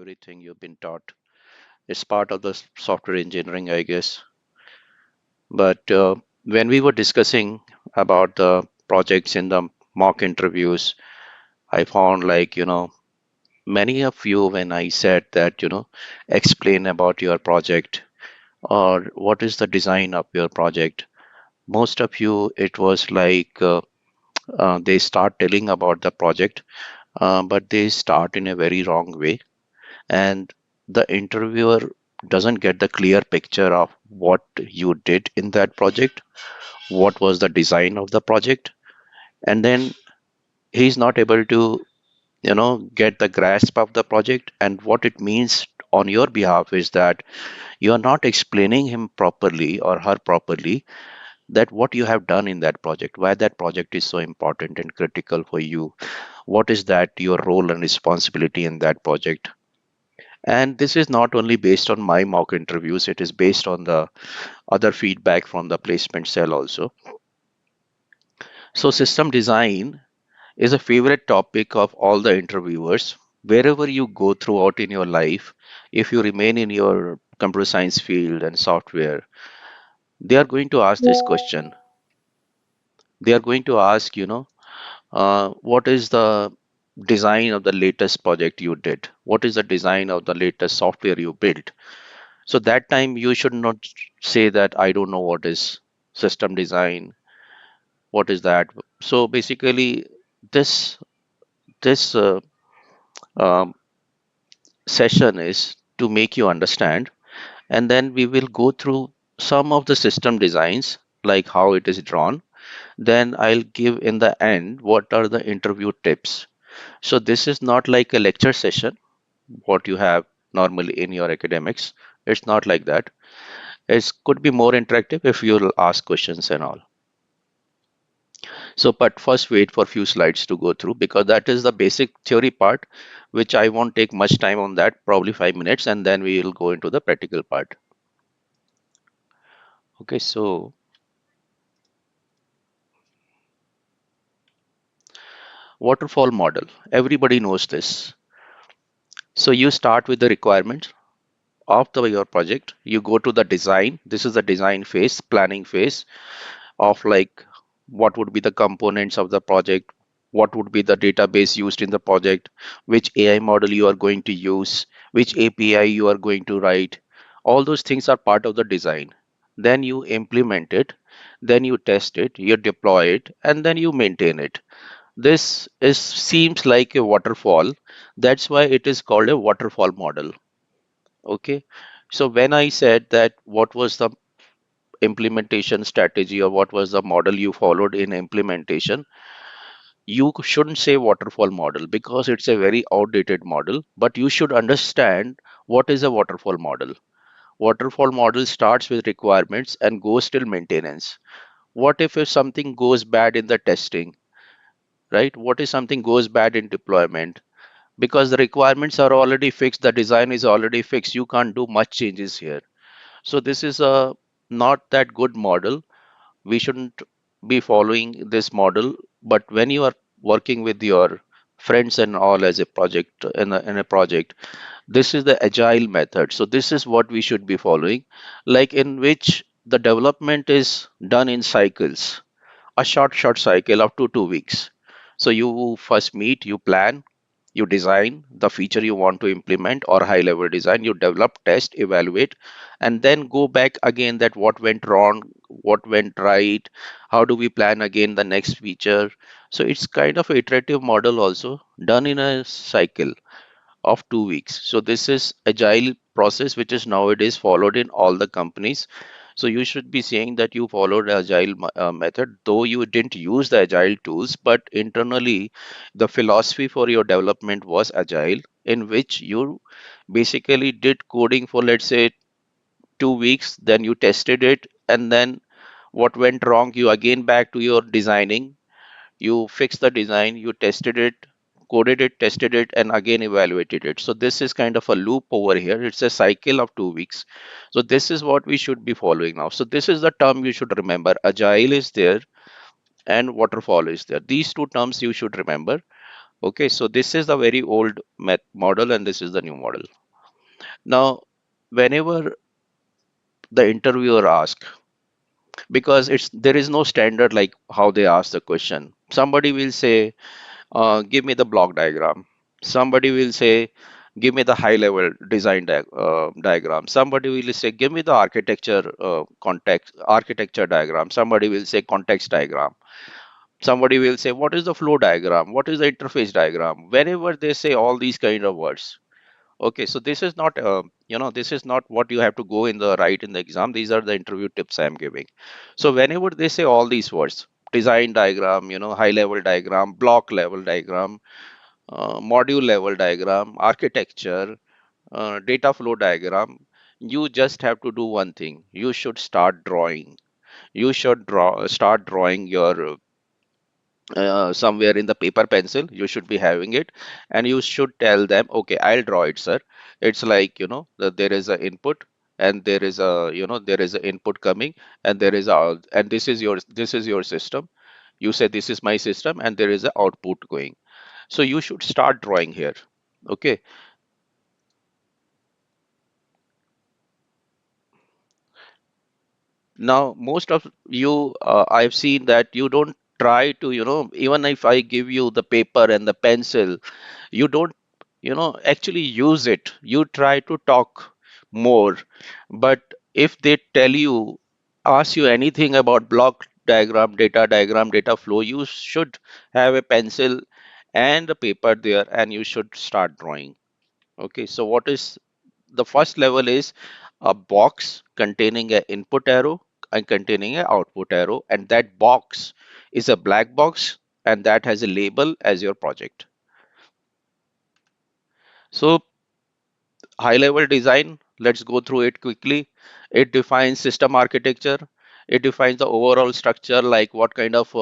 everything you've been taught. It's part of the software engineering, I guess. But when we were discussing about the projects in the mock interviews, I found many of you, when I said that, explain about your project or what is the design of your project, most of you, it was they start telling about the project, but they start in a very wrong way. And the interviewer doesn't get the clear picture of what you did in that project, what was the design of the project, and then he's not able to get the grasp of the project. And what it means on your behalf is that you are not explaining him properly or her properly that what you have done in that project, why that project is so important and critical for you, what is that your role and responsibility in that project. And this is not only based on my mock interviews, it is based on the other feedback from the placement cell also. So system design is a favorite topic of all the interviewers. Wherever you go throughout in your life, if you remain in your computer science field and software, they are going to ask this question. They are going to ask, what is the design of the latest project you did? What is the design of the latest software you built? So that time you should not say that I don't know what is system design, what is that. So basically, this um, session is to make you understand, and then we will go through some of the system designs, like how it is drawn. Then I'll give in the end what are the interview tips. So this is not like a lecture session, what you have normally in your academics. It's not like that. It could be more interactive if you'll ask questions and all. So, but first wait for few slides to go through, because that is the basic theory part, which I won't take much time on that, probably 5 minutes, and then we will go into the practical part. Okay, so waterfall model, everybody knows this. So you start with the requirements of your project. You go to the design. This is the design phase, planning phase of like what would be the components of the project, what would be the database used in the project, which AI model you are going to use, which API you are going to write. All those things are part of the design. Then you implement it, then you test it, you deploy it, and then you maintain it. This is seems like a waterfall. That's why it is called a waterfall model. Okay. So when I said that what was the implementation strategy or what was the model you followed in implementation, you shouldn't say waterfall model because it's a very outdated model, but you should understand what is a waterfall model. Waterfall model starts with requirements and goes till maintenance. What if something goes bad in the testing, right? What if something goes bad in deployment? Because the requirements are already fixed, the design is already fixed, you can't do much changes here. So this is a not that good model. We shouldn't be following this model. But when you are working with your friends and all as a project in a project, this is the agile method. So this is what we should be following, like in which the development is done in cycles, a short cycle up to 2 weeks. So you first meet, you plan, you design the feature you want to implement or high level design, you develop, test, evaluate, and then go back again that what went wrong, what went right, how do we plan again the next feature. So it's kind of an iterative model also done in a cycle of 2 weeks. So this is agile process which is nowadays followed in all the companies. So you should be saying that you followed agile method, though you didn't use the agile tools, but internally the philosophy for your development was agile, in which you basically did coding for, let's say, 2 weeks, then you tested it, and then what went wrong, you again back to your designing, you fixed the design, you tested it, coded it, tested it, and again evaluated it. So this is kind of a loop over here. It's a cycle of 2 weeks. So this is what we should be following now. So this is the term you should remember. Agile is there and waterfall is there. These two terms you should remember. Okay, so this is the very old model and this is the new model. Now, whenever the interviewer asks, because it's there is no standard like how they ask the question. Somebody will say, give me the block diagram. Somebody will say, give me the high level design diagram. Somebody will say, give me the architecture diagram. Somebody will say context diagram. Somebody will say, what is the flow diagram? What is the interface diagram? Whenever they say all these kind of words, okay, so this is not, this is not what you have to go in the write in the exam. These are the interview tips I am giving. So whenever they say all these words, design diagram, high level diagram, block level diagram, module level diagram, architecture, data flow diagram, you just have to do one thing. You should start drawing. You should start drawing your somewhere in the paper pencil you should be having it, and you should tell them, okay, I'll draw it, sir. It's like, that there is an input, and there is a, there is an input coming, and there is a, and this is your system. You say this is my system and there is an output going. So you should start drawing here. Okay. Now, most of you, I've seen that you don't try to, even if I give you the paper and the pencil, you don't, actually use it. You try to talk more. But if they tell you, ask you anything about block diagram, data flow, you should have a pencil and a paper there and you should start drawing. Okay, so what is the first level is a box containing an input arrow and containing an output arrow, and that box is a black box and that has a label as your project. So high level design, let's go through it quickly. It defines system architecture. It defines the overall structure, like what kind of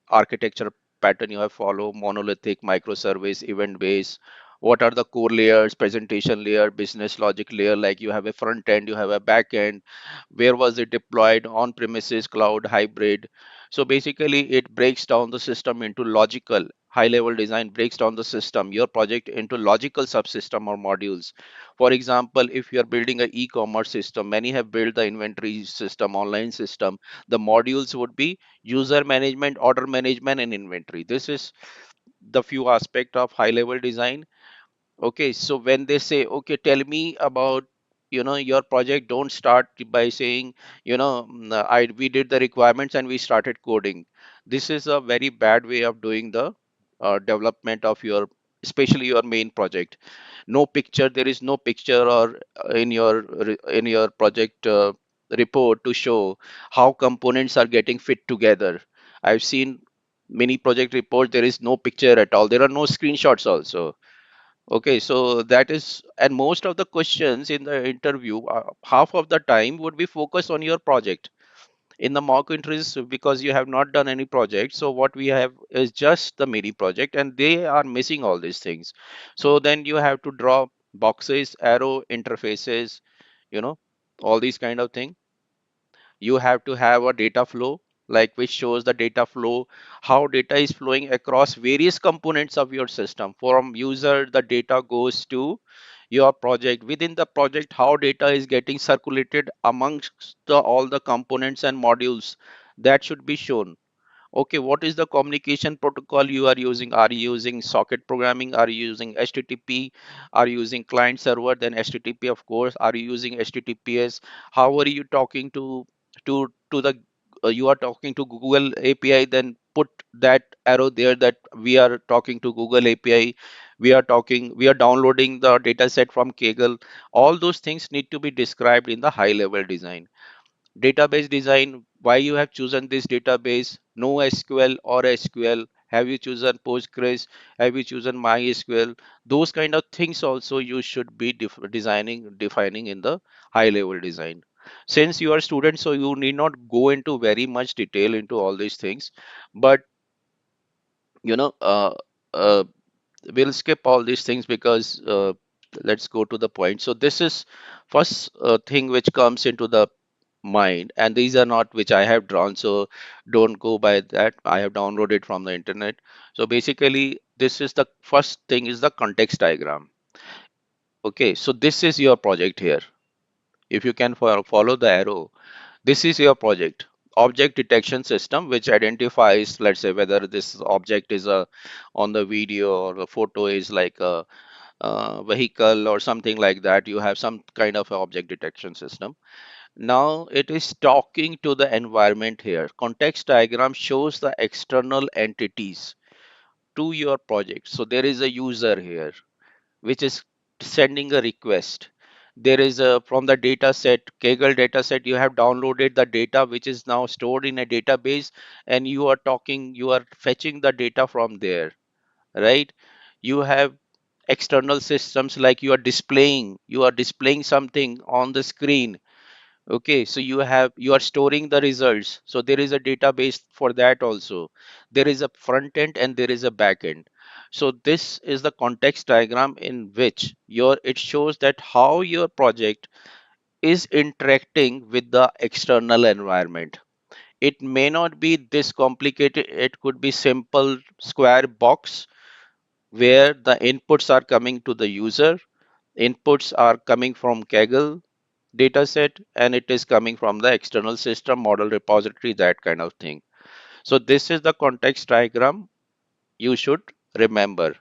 architecture pattern you have follow: monolithic, microservice, event based. What are the core layers: presentation layer, business logic layer, like you have a front end, you have a back end. Where was it deployed: on premises, cloud, hybrid? So basically it breaks down the system into logical. High level design breaks down the system, your project, into logical subsystem or modules. For example, if you are building an e-commerce system, many have built the inventory system, online system. The modules would be user management, order management, and inventory. This is the few aspect of high level design. Okay, so when they say, okay, tell me about, your project, don't start by saying, I we did the requirements and we started coding. This is a very bad way of doing the development of your, especially your main project. No picture, there is no picture or in your project report to show how components are getting fit together. I've seen many project reports, there is no picture at all, there are no screenshots also. Okay, so that is, and most of the questions in the interview, half of the time would be focused on your project. In the mock interviews, because you have not done any project, so what we have is just the mini project, and they are missing all these things. So then you have to draw boxes, arrow, interfaces, you know, all these kind of things. You have to have a data flow, like which shows the data flow, how data is flowing across various components of your system. From user, the data goes to your project. Within the project, how data is getting circulated amongst all the components and modules, that should be shown. Okay, what is the communication protocol you are using? Are you using socket programming? Are you using HTTP? Are you using client server? Then HTTP, of course. Are you using HTTPS? How are you talking to the you are talking to Google API? Then put that arrow there that we are talking to Google API. We are downloading the data set from Kaggle. All those things need to be described in the high level design. Database design, why you have chosen this database, no SQL or SQL, have you chosen Postgres, have you chosen MySQL? Those kind of things also you should be defining in the high level design. Since you are students, so you need not go into very much detail into all these things, but you know uh, uh, we'll skip all these things because let's go to the point. So this is first thing which comes into the mind, and these are not which I have drawn, so don't go by that. I have downloaded from the internet. So basically, this is the first thing is the context diagram. Okay, so this is your project here. If you can follow the arrow, this is your project. Object detection system, which identifies, let's say, whether this object is a on the video or the photo is like a, vehicle or something like that. You have some kind of a object detection system. Now it is talking to the environment here. Context diagram shows the external entities to your project. So there is a user here which is sending a request. There is a from the data set, Kaggle data set, you have downloaded the data which is now stored in a database, and you are fetching the data from there, right? You have external systems like you are displaying something on the screen. Okay, so you are storing the results. So there is a database for that also. There is a front end and there is a back end. So this is the context diagram in which your it shows that how your project is interacting with the external environment. It may not be this complicated. It could be simple square box where the inputs are coming to the user. Inputs are coming from Kaggle data set, and it is coming from the external system model repository, that kind of thing. So this is the context diagram you should remember.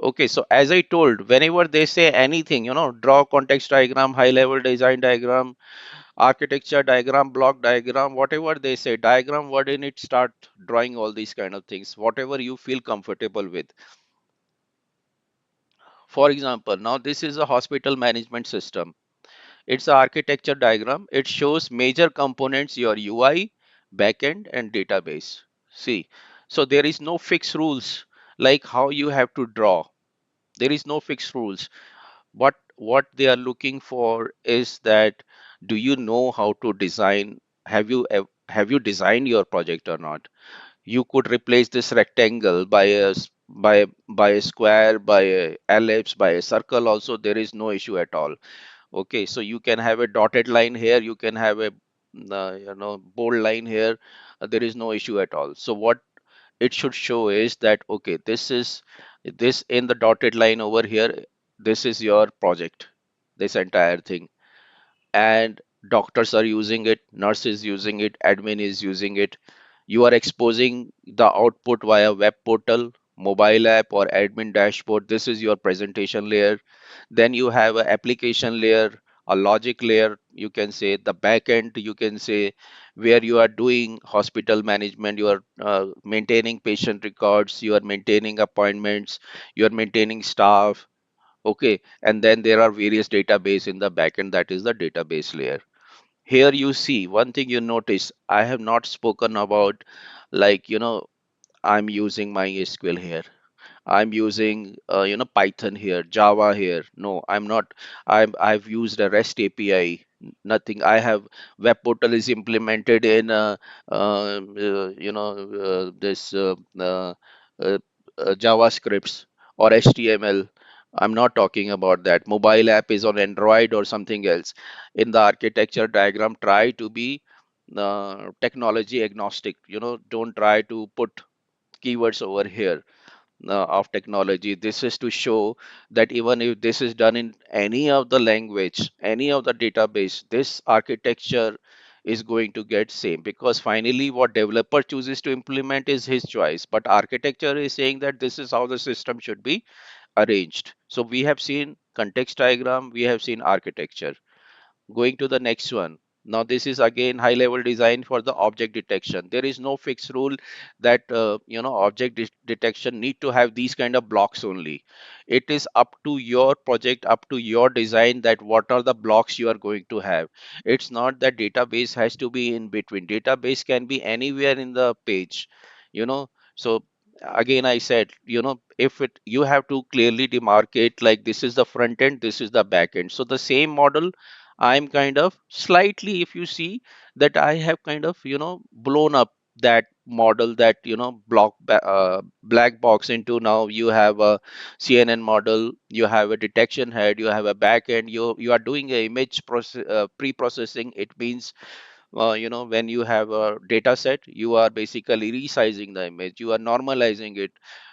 Okay, so as I told, whenever they say anything, draw context diagram, high level design diagram, architecture diagram, block diagram, whatever they say, diagram word in it, start drawing all these kind of things, whatever you feel comfortable with. For example, now this is a hospital management system. It's an architecture diagram. It shows major components, your UI, backend, and database. See, so there is no fixed rules like how you have to draw. There is no fixed rules. What they are looking for is that do you know how to design? Have you designed your project or not? You could replace this rectangle by by a square, by a ellipse, by a circle. Also, there is no issue at all. Okay, so you can have a dotted line here, you can have a bold line here. There is no issue at all. So what it should show is that okay, this in the dotted line over here. This is your project, this entire thing, and doctors are using it, nurse is using it, admin is using it. You are exposing the output via web portal, mobile app, or admin dashboard. This is your presentation layer. Then you have an application layer, a logic layer, you can say the back end, you can say, where you are doing hospital management, you are maintaining patient records, you are maintaining appointments, you are maintaining staff. Okay, and then there are various database in the backend, that is the database layer. Here you see one thing you notice, I have not spoken about, like, I'm using MySQL here. I'm using Python here, Java here. No, I'm not. I've used a REST API. Nothing. I have web portal is implemented in this uh, JavaScripts or HTML. I'm not talking about that. Mobile app is on Android or something else. In the architecture diagram, try to be technology agnostic. Don't try to put keywords over here of technology. This is to show that even if this is done in any of the language, any of the database, this architecture is going to get same, because finally what developer chooses to implement is his choice, but architecture is saying that this is how the system should be arranged. So we have seen context diagram, we have seen architecture. Going to the next one. Now this is again high level design for the object detection. There is no fixed rule that detection need to have these kind of blocks only. It is up to your project, up to your design, that what are the blocks you are going to have. It's not that database has to be in between. Database can be anywhere in the page. you know so again I said, if it you have to clearly demarcate, like this is the front end, this is the back end. So the same model, I'm kind of slightly, if you see, that I have kind of blown up that model that black box into, now you have a CNN model, you have a detection head, you have a back end, you are doing a image pre-processing. It means when you have a data set, you are basically resizing the image, you are normalizing it.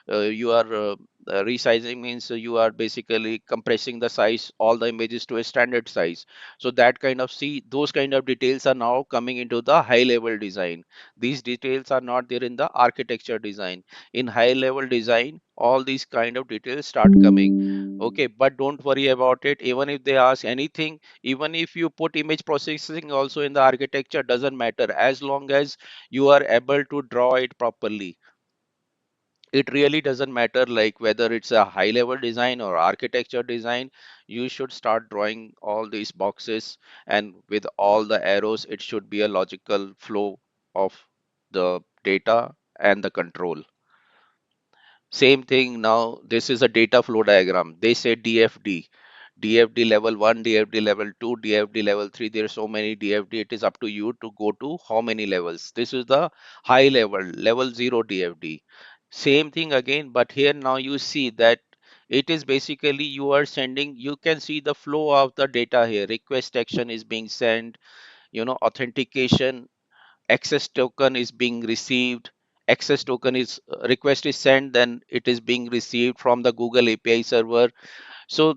You are Resizing means you are basically compressing the size, all the images to a standard size. So that kind of, see, those kind of details are now coming into the high level design. These details are not there in the architecture design. In high level design, all these kind of details start coming. Okay, but don't worry about it. Even if they ask anything, even if you put image processing also in the architecture, doesn't matter, as long as you are able to draw it properly. It really doesn't matter like whether it's a high level design or architecture design. You should start drawing all these boxes, and with all the arrows it should be a logical flow of the data and the control. Same thing now, this is a data flow diagram. They say DFD. DFD level 1, DFD level 2, DFD level 3. There are so many DFD. It is up to you to go to how many levels. This is the high level, level 0 DFD. Same thing again, but here now you see that it is basically you are sending, you can see the flow of the data here. Request action is being sent, authentication, access token is being received, access token is request is sent, then it is being received from the Google API server. So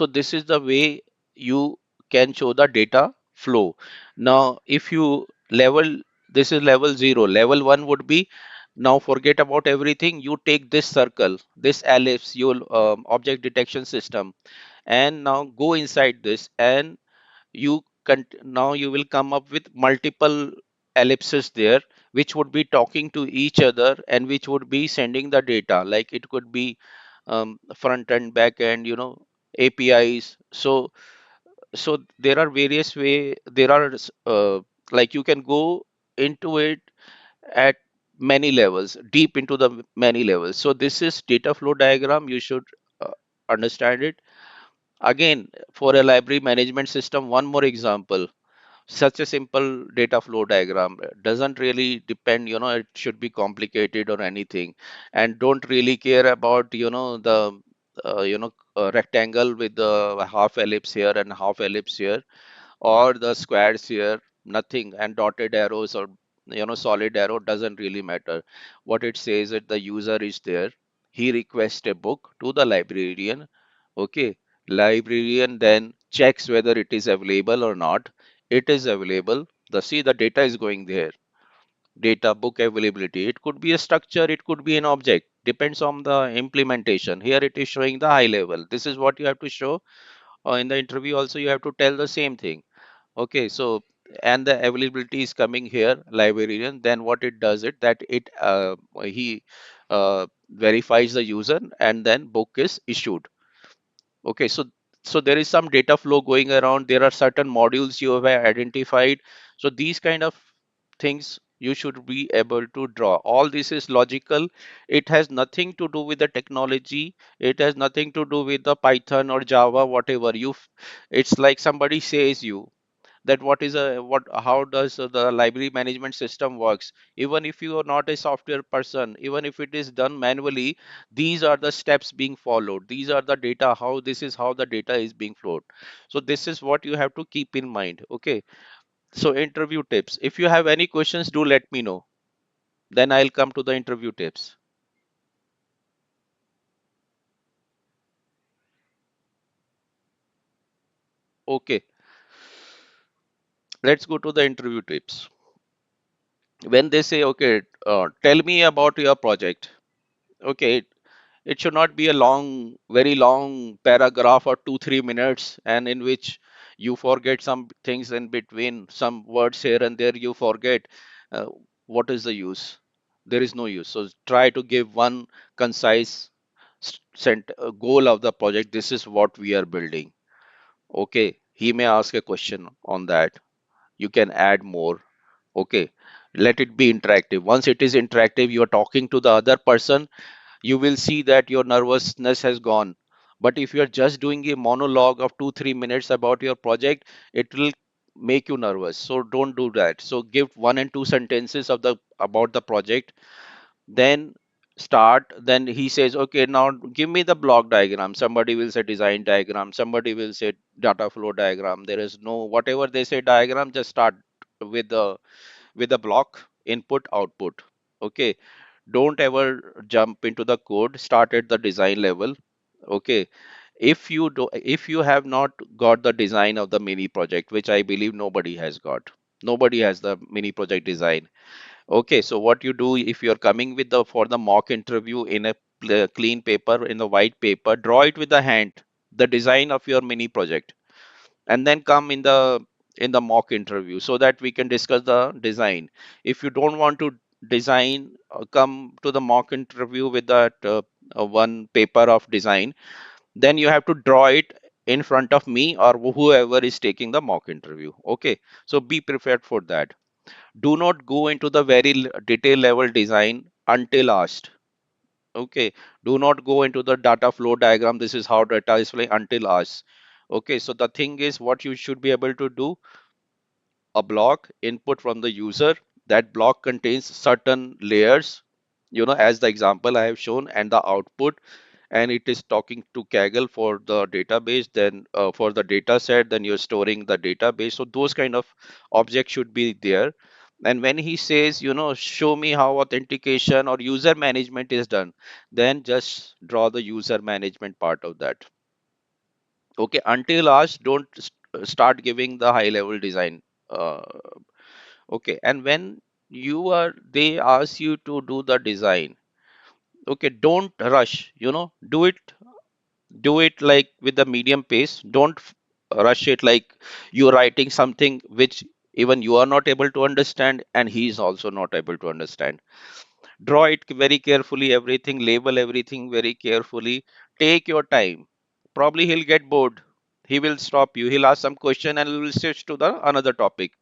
this is the way you can show the data flow. Now if you level, this is level 0, level 1 would be, now forget about everything, you take this circle, this ellipse, your object detection system, and now go inside this, and now you will come up with multiple ellipses there, which would be talking to each other and which would be sending the data, like it could be front end, back end, APIs. So there are various way, there are like you can go into it at many levels, deep into the many levels. So this is data flow diagram, you should uh, understand it. Again, for a library management system, one more example. Such a simple data flow diagram doesn't really depend, it should be complicated or anything. And don't really care about, the rectangle with the half ellipse here and half ellipse here, or the squares here, nothing, and dotted arrows or solid arrow, doesn't really matter. What it says that the user is there, he requests a book to the librarian. Okay, librarian then checks whether it is available or not. It is available, the see the data is going there. Data book availability, it could be a structure, it could be an object, depends on the implementation. Here it is showing the high level, this is what you have to show. In the interview also you have to tell the same thing. Okay, so and the availability is coming here, librarian. Then what it does it that it he verifies the user, and then book is issued. Okay, so there is some data flow going around. There are certain modules you have identified. So these kind of things you should be able to draw. All this is logical. It has nothing to do with the technology. It has nothing to do with the Python or Java, whatever you. It's like somebody says you that what is a what how does the library management system works. Even if you are not a software person, even if it is done manually, these are the steps being followed, these are the data, how this is how the data is being flowed. So this is what you have to keep in mind. Okay, so interview tips, if you have any questions, do let me know, then I'll come to the interview tips. Okay, let's go to the interview tips. When they say, okay, tell me about your project. Okay, it should not be a long, very long paragraph or 2 3 minutes, and in which you forget some things in between, some words here and there you forget. uh, what is the use? There is no use. So try to give one concise goal of the project. This is what we are building. Okay, he may ask a question on that, you can add more. Okay, let it be interactive. Once it is interactive, you are talking to the other person, you will see that your nervousness has gone. But if you are just doing a monologue of 2 3 minutes about your project, it will make you nervous. So don't do that. So give one and two sentences of the about the project, then start. Then he says, okay, now give me the block diagram. Somebody will say design diagram, somebody will say data flow diagram. There is no, whatever they say diagram, just start with the block, input output. Okay, don't ever jump into the code, start at the design level. Okay, if you have not got the design of the mini project, which I believe nobody has got, nobody has the mini project design. Okay, so what you do, if you're coming with the for the mock interview in a clean paper, in the white paper, draw it with the hand, the design of your mini project, and then come in the mock interview so that we can discuss the design. If you don't want to design, come to the mock interview with that one paper of design, then you have to draw it in front of me or whoever is taking the mock interview. Okay, so be prepared for that. Do not go into the very detail level design until asked. Okay, do not go into the data flow diagram, this is how data is flowing, until asked. Okay, so the thing is, what you should be able to do, a block input from the user, that block contains certain layers, as the example I have shown, and the output, and it is talking to Kaggle for the database, then for the data set, then you're storing the database. So those kind of objects should be there. And when he says, show me how authentication or user management is done, then just draw the user management part of that. Okay, until asked, don't start giving the high level design. Uh, okay, and when they ask you to do the design, okay, don't rush, do it like with the medium pace. Don't rush it like you're writing something which even you are not able to understand and he is also not able to understand. Draw it very carefully, everything, label everything very carefully. Take your time. Probably he'll get bored. He will stop you. He'll ask some question and we'll switch to the another topic.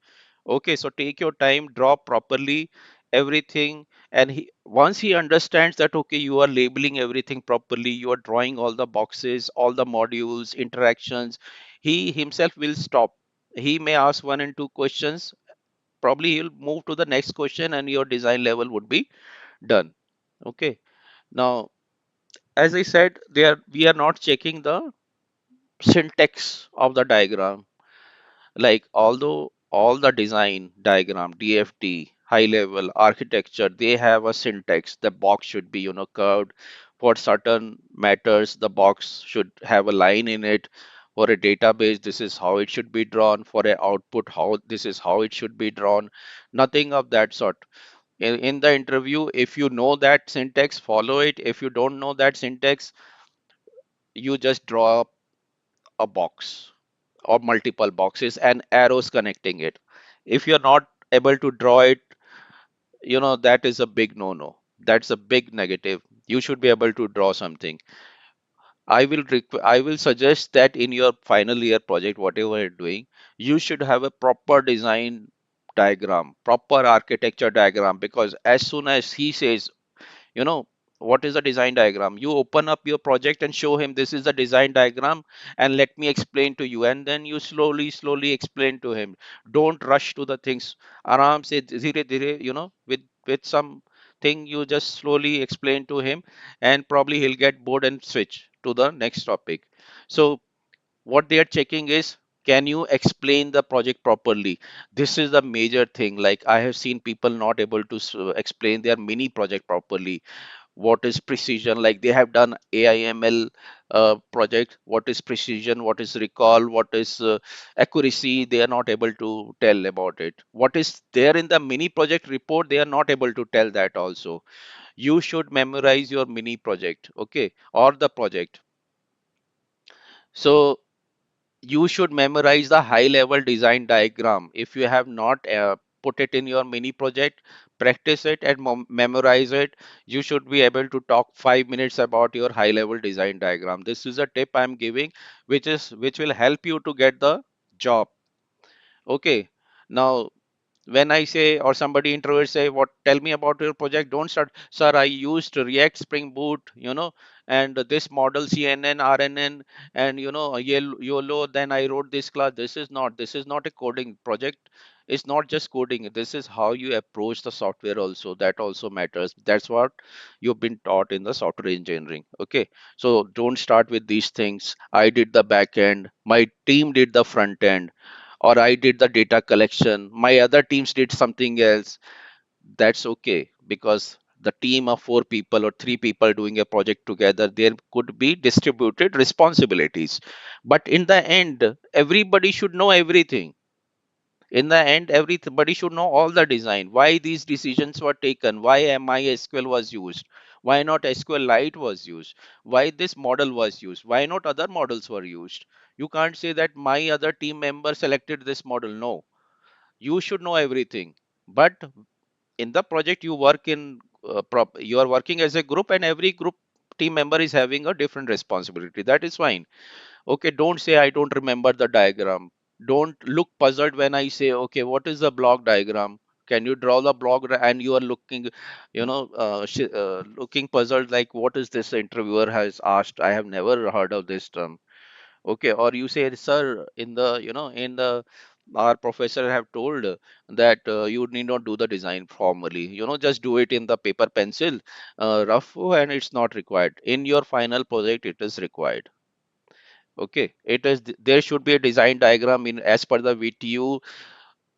Okay, so take your time, draw properly everything, and once he understands that, okay, you are labeling everything properly, you are drawing all the boxes, all the modules, interactions, he himself will stop. He may ask one and two questions, probably he'll move to the next question, and your design level would be done. Okay, now, as I said, we are not checking the syntax of the diagram. Like, although all the design diagram, DFT, high level architecture, they have a syntax. The box should be, curved. For certain matters, the box should have a line in it. For a database, this is how it should be drawn. For a output, how this is how it should be drawn. Nothing of that sort. In the interview, if you know that syntax, follow it. If you don't know that syntax, you just draw a box or multiple boxes and arrows connecting it. If you're not able to draw it, that is a big no-no. That's a big negative. You should be able to draw something. I will suggest that in your final year project, whatever you're doing, you should have a proper design diagram, proper architecture diagram, because as soon as he says, you know what is the design diagram, you open up your project and show him this is the design diagram, and let me explain to you, and then you slowly explain to him. Don't rush to the things. Aram se dhire dhire, with some thing, you just slowly explain to him, and probably he'll get bored and switch to the next topic. So what they are checking is, can you explain the project properly? This is the major thing. Like, I have seen people not able to explain their mini project properly. What is precision? Like, they have done AIML project. What is precision? What is recall? What is accuracy? They are not able to tell about it. What is there in the mini project report? They are not able to tell that also. You should memorize your mini project, okay, or the project. So you should memorize the high level design diagram. If you have not put it in your mini project, practice it and memorize it. You should be able to talk 5 minutes about your high level design diagram. This is a tip I'm giving, which will help you to get the job. Okay, now When I say, or somebody introvert say, what, tell me about your project, don't start, sir, I used React Spring Boot, and this model CNN, RNN, and YOLO, then I wrote this class. This is not a coding project. It's not just coding. This is how you approach the software also. That also matters. That's what you've been taught in the software engineering. Okay. So don't start with these things. I did the back end. My team did the front end, or I did the data collection, my other teams did something else. That's okay, because the team of 4 people or 3 people doing a project together, there could be distributed responsibilities. But in the end, everybody should know everything. In the end, everybody should know all the design, why these decisions were taken, why MySQL was used, why not SQLite was used, why this model was used, why not other models were used. You can't say that my other team member selected this model. No, you should know everything. But in the project you work in, you are working as a group, and every group team member is having a different responsibility. That is fine. Okay, don't say I don't remember the diagram. Don't look puzzled when I say, okay, what is the block diagram? Can you draw the and you are looking, looking puzzled, like what is this interviewer has asked? I have never heard of this term. Okay, or you say, sir, in the our professor have told that you need not do the design formally. Just do it in the paper pencil, rough, and it's not required. In your final project, it is required. Okay, there should be a design diagram in as per the VTU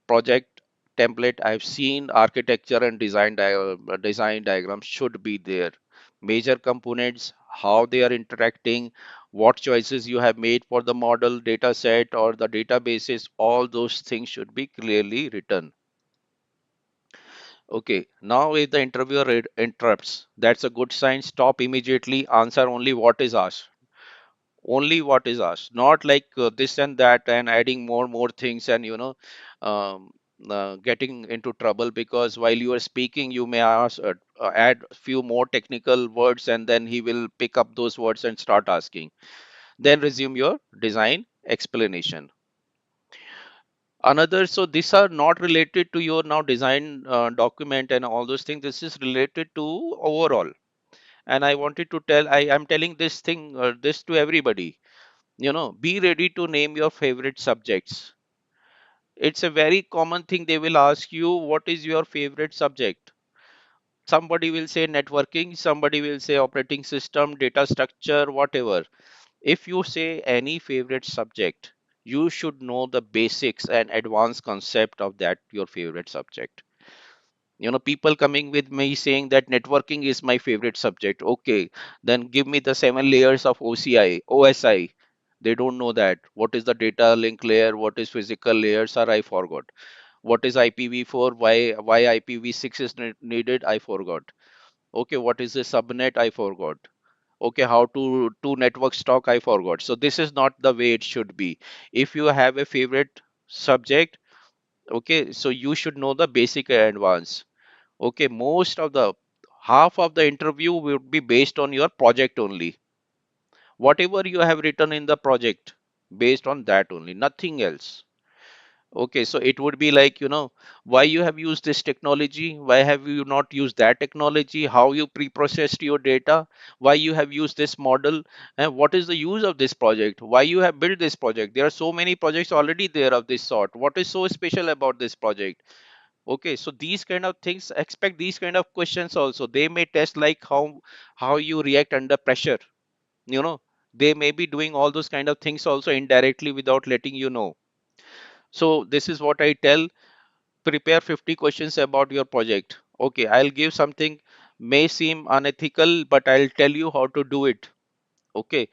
project template. I've seen architecture and design diagrams should be there. Major components, how they are interacting, what choices you have made for the model data set or the databases, all those things should be clearly written. Okay, now if the interviewer interrupts, that's a good sign. Stop immediately, answer only what is asked. Only what is asked, not like this and that and adding more things, and um, getting into trouble, because while you are speaking you may add few more technical words, and then he will pick up those words and start asking. Then resume your design explanation. Another, so these are not related to your now design document and all those things. This is related to overall. And I wanted to tell, I am telling this thing, this to everybody. Be ready to name your favorite subjects. It's a very common thing. They will ask you, what is your favorite subject? Somebody will say networking, somebody will say operating system, data structure, whatever. If you say any favorite subject, you should know the basics and advanced concept of that your favorite subject. People coming with me saying that networking is my favorite subject. Okay, then give me the 7 layers of OSI. They don't know that. What is the data link layer? What is physical layers? Are I forgot. What is IPv4? Why IPv6 is needed? I forgot. Okay, what is a subnet? I forgot. Okay, how to network stock? I forgot. So this is not the way it should be. If you have a favorite subject, okay, so you should know the basic and advanced. Okay, most of the half of the interview will be based on your project only. Whatever you have written in the project, based on that only, nothing else. Okay, so it would be like, why you have used this technology, why have you not used that technology, how you pre-processed your data, why you have used this model, and what is the use of this project, why you have built this project. There are so many projects already there of this sort. What is so special about this project? Okay, so these kind of things, expect these kind of questions also. They may test like how you react under pressure. You know, they may be doing all those kind of things also indirectly without letting you know. So this is what I tell. Prepare 50 questions about your project. Okay, I'll give something may seem unethical, but I'll tell you how to do it. Okay,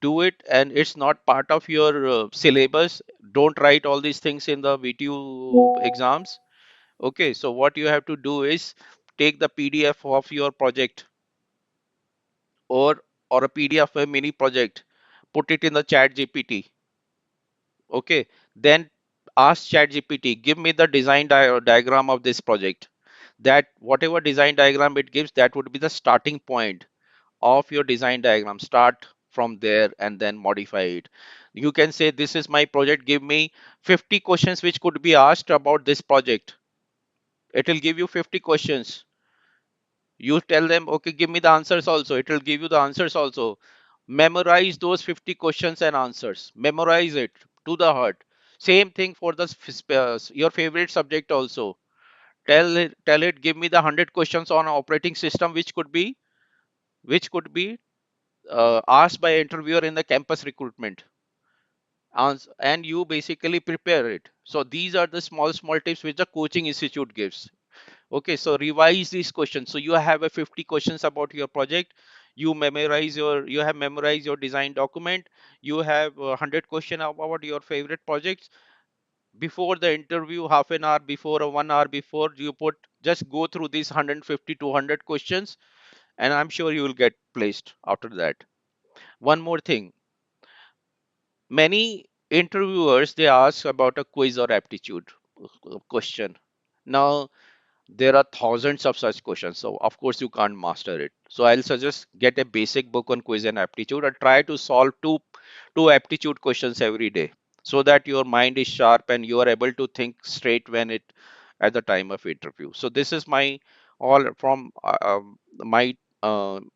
do it, and it's not part of your syllabus. Don't write all these things in the VTU exams. Okay, so what you have to do is take the PDF of your project, or a PDF of a mini project, put it in the chat GPT. Okay, then ask chat GPT, give me the design diagram of this project. That whatever design diagram it gives, that would be the starting point of your design diagram. Start from there and then modify it. You can say, this is my project, give me 50 questions which could be asked about this project. It will give you 50 questions. You tell them, okay, give me the answers also. It will give you the answers also. Memorize those 50 questions and answers. Memorize it to the heart. Same thing for the your favorite subject also. Tell it, give me the 100 questions on operating system, which could be asked by interviewer in the campus recruitment. And you basically prepare it. So these are the small tips which the coaching institute gives. Okay, so revise these questions. So you have a 50 questions about your project. You have memorized your design document. You have 100 question about your favorite projects. Before the interview, half an hour before or 1 hour before, just go through these 150 to 100 questions, and I'm sure you will get placed after that. One more thing, many interviewers, they ask about a quiz or aptitude question. Now there are thousands of such questions, so of course you can't master it. So I'll suggest, get a basic book on quiz and aptitude and try to solve two aptitude questions every day, so that your mind is sharp and you are able to think straight when it at the time of interview. So this is my all my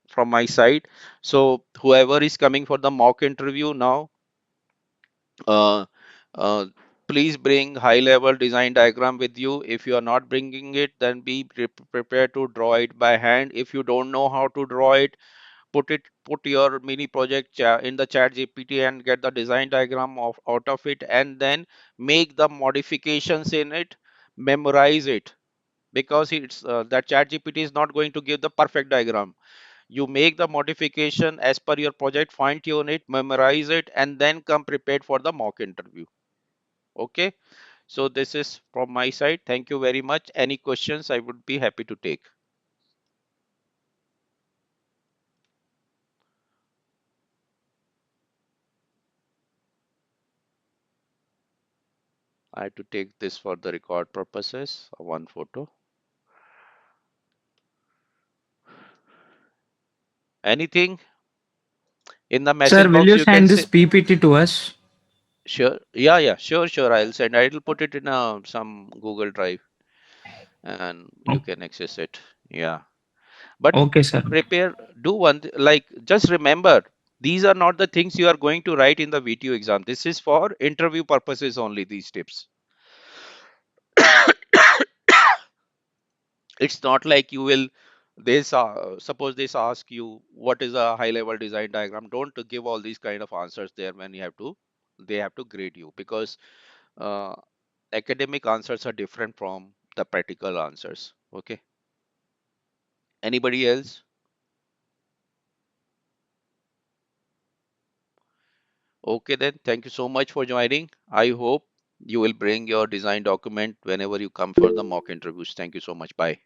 from my side. So whoever is coming for the mock interview now, uh, uh, please bring high level design diagram with you. If you are not bringing it, then be prepared to draw it by hand. If you don't know how to draw it, put your mini project in the chat GPT and get the design diagram out of it, and then make the modifications in it. Memorize it, because it's that chat GPT is not going to give the perfect diagram. You make the modification as per your project, fine tune it, memorize it, and then come prepared for the mock interview. Okay, so this is from my side. Thank you very much. Any questions, I would be happy to take. I had to take this for the record purposes. One photo. Anything in the Sir, message will box, you you can send say. this PPT to us? Sure. Yeah, yeah, sure. I'll send. I'll put it in some Google Drive and you O- can access it. Yeah. But Okay, sir. prepare, do like, just remember, these are not the things you are going to write in the VTU exam. This is for interview purposes only, these tips. It's not like you will, suppose this ask you what is a high level design diagram. Don't give all these kind of answers there when they have to grade you, because uh, academic answers are different from the practical answers. Okay. Anybody else? Okay, then thank you so much for joining. I hope you will bring your design document whenever you come for the mock interviews. Thank you so much. Bye.